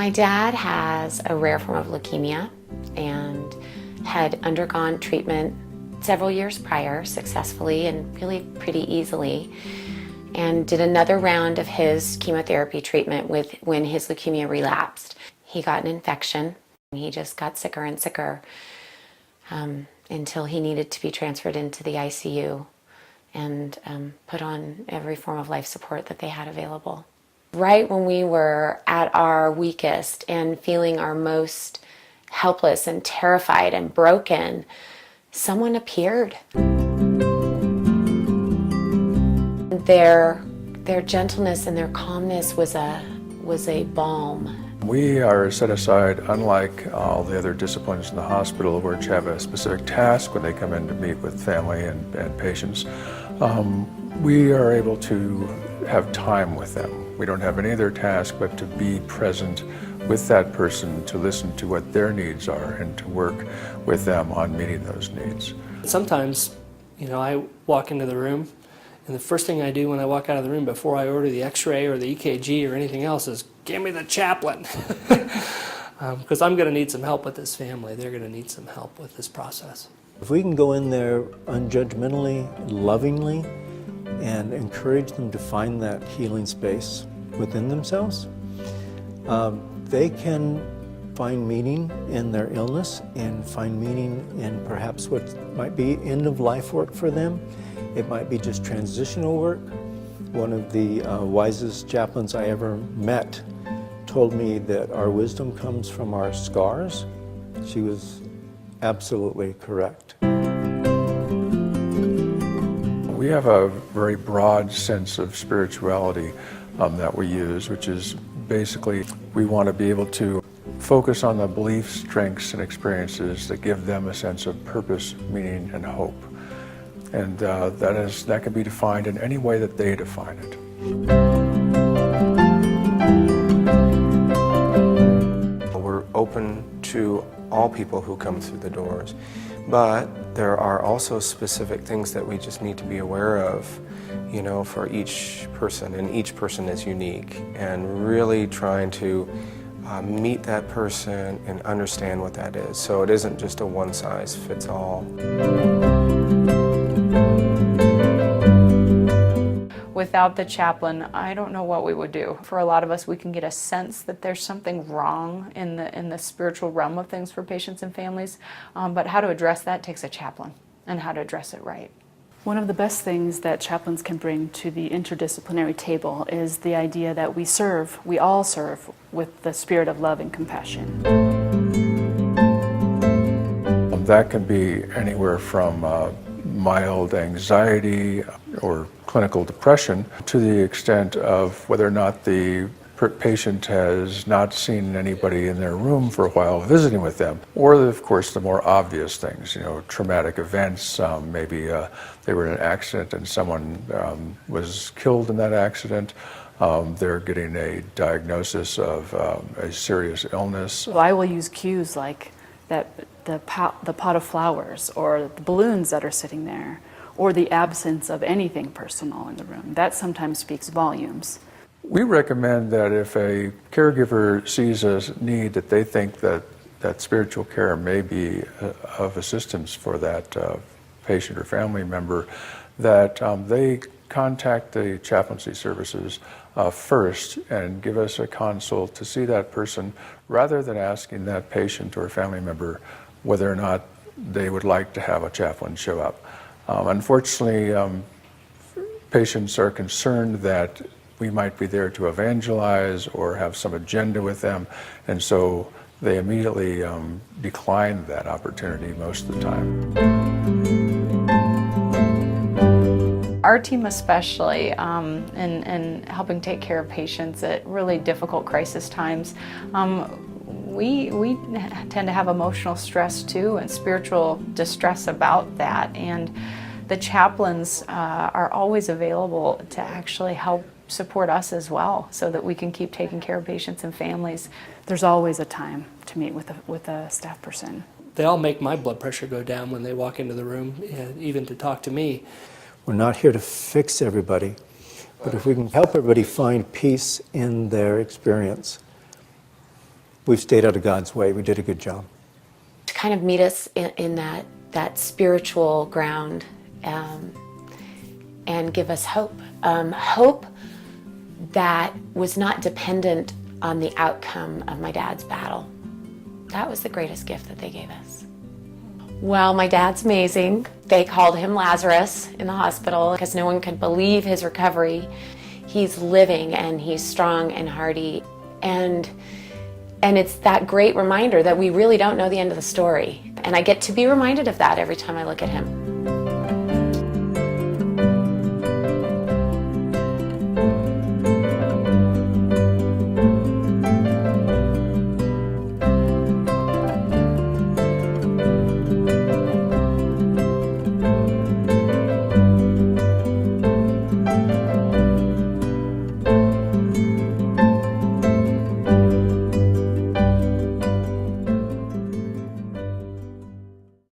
My dad has a rare form of leukemia and had undergone treatment several years prior successfully and really pretty easily, and did another round of his chemotherapy treatment when his leukemia relapsed. He got an infection. He just got sicker and sicker until he needed to be transferred into the ICU and put on every form of life support that they had available. Right when we were at our weakest and feeling our most helpless and terrified and broken, someone appeared. Their gentleness and their calmness was a balm. We are set aside, unlike all the other disciplines in the hospital, which have a specific task when they come in to meet with family and patients. We are able to have time with them. We don't have any other task but to be present with that person, to listen to what their needs are and to work with them on meeting those needs. Sometimes, I walk into the room, and the first thing I do when I walk out of the room before I order the x-ray or the EKG or anything else is, give me the chaplain. Because I'm going to need some help with this family. They're going to need some help with this process. If we can go in there unjudgmentally, lovingly, and encourage them to find that healing space within themselves, they can find meaning in their illness and find meaning in perhaps what might be end-of-life work for them. It might be just transitional work. One of the wisest chaplains I ever met told me that our wisdom comes from our scars. She was absolutely correct. We have a very broad sense of spirituality that we use, which is basically we want to be able to focus on the beliefs, strengths, and experiences that give them a sense of purpose, meaning, and hope. And that can be defined in any way that they define it. We're open to all people who come through the doors, but there are also specific things that we just need to be aware of, for each person, and each person is unique, and really trying to meet that person and understand what that is. So it isn't just a one-size-fits-all. Without the chaplain, I don't know what we would do. For a lot of us, we can get a sense that there's something wrong in the spiritual realm of things for patients and families, but how to address that takes a chaplain, and how to address it right. One of the best things that chaplains can bring to the interdisciplinary table is the idea that we all serve with the spirit of love and compassion. That can be anywhere from mild anxiety or clinical depression to the extent of whether or not the patient has not seen anybody in their room for a while visiting with them, or of course the more obvious things, traumatic events. Maybe they were in an accident and someone was killed in that accident. They're getting a diagnosis of a serious illness. Well, I will use cues like that, the pot of flowers, or the balloons that are sitting there, or the absence of anything personal in the room. That sometimes speaks volumes. We recommend that if a caregiver sees a need that they think that spiritual care may be of assistance for that patient or family member, that they contact the chaplaincy services first and give us a consult to see that person, rather than asking that patient or family member whether or not they would like to have a chaplain show up. Unfortunately, patients are concerned that we might be there to evangelize or have some agenda with them, and so they immediately decline that opportunity most of the time. Our team especially, in helping take care of patients at really difficult crisis times, we tend to have emotional stress too, and spiritual distress about that, and the chaplains are always available to actually help support us as well, so that we can keep taking care of patients and families. There's always a time to meet with a staff person. They all make my blood pressure go down when they walk into the room, even to talk to me. We're not here to fix everybody, but if we can help everybody find peace in their experience, we've stayed out of God's way. We did a good job. To kind of meet us in that spiritual ground, and give us hope. Hope that was not dependent on the outcome of my dad's battle. That was the greatest gift that they gave us. Well, my dad's amazing. They called him Lazarus in the hospital because no one could believe his recovery. He's living and he's strong and hearty. And it's that great reminder that we really don't know the end of the story. And I get to be reminded of that every time I look at him.